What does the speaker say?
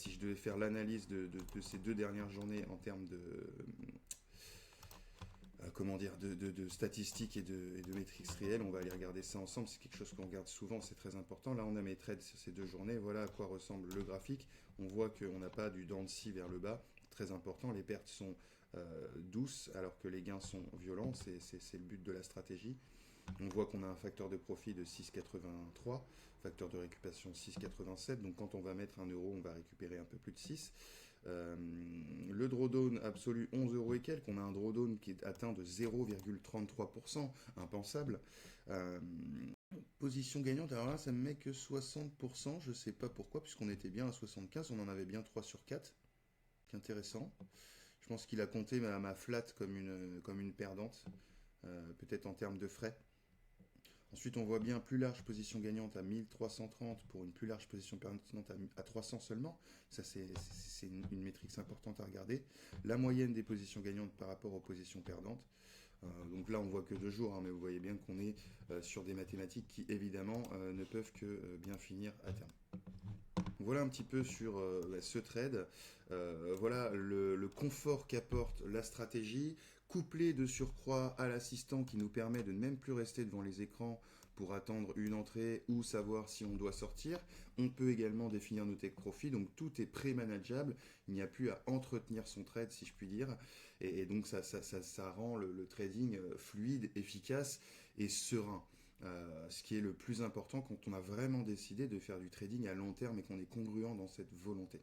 Si je devais faire l'analyse de ces 2 dernières journées en termes comment dire, de statistiques et de métriques réelles, on va aller regarder ça ensemble. C'est quelque chose qu'on regarde souvent, c'est très important. Là, on a mes trades sur ces 2 journées. Voilà à quoi ressemble le graphique. On voit qu'on n'a pas du dent de scie vers le bas. Très important. Les pertes sont douces alors que les gains sont violents. C'est le but de la stratégie. On voit qu'on a un facteur de profit de 6,83, facteur de récupération 6,87. Donc quand on va mettre 1 euro, on va récupérer un peu plus de 6. Le drawdown absolu 11 euros et quelques. On a un drawdown qui est atteint de 0,33%, impensable. Euh, Position gagnante, alors là ça me met que 60%, je sais pas pourquoi, puisqu'on était bien à 75, on en avait bien 3 sur 4. Intéressant. Je pense qu'il a compté ma flat comme une perdante, peut-être en termes de frais. Ensuite, on voit bien plus large position gagnante à 1330 pour une plus large position perdante à 300 seulement. Ça, c'est une métrique importante à regarder. La moyenne des positions gagnantes par rapport aux positions perdantes. Donc là, on voit que 2 jours, hein, mais vous voyez bien qu'on est sur des mathématiques qui, évidemment, ne peuvent que bien finir à terme. Voilà un petit peu sur ce trade. Voilà le confort qu'apporte la stratégie, couplé de surcroît à l'assistant qui nous permet de ne même plus rester devant les écrans pour attendre une entrée ou savoir si on doit sortir. On peut également définir nos take profits, donc tout est pré-manageable. Il n'y a plus à entretenir son trade, si je puis dire. Et donc ça rend le trading fluide, efficace et serein. Ce qui est le plus important quand on a vraiment décidé de faire du trading à long terme et qu'on est congruent dans cette volonté.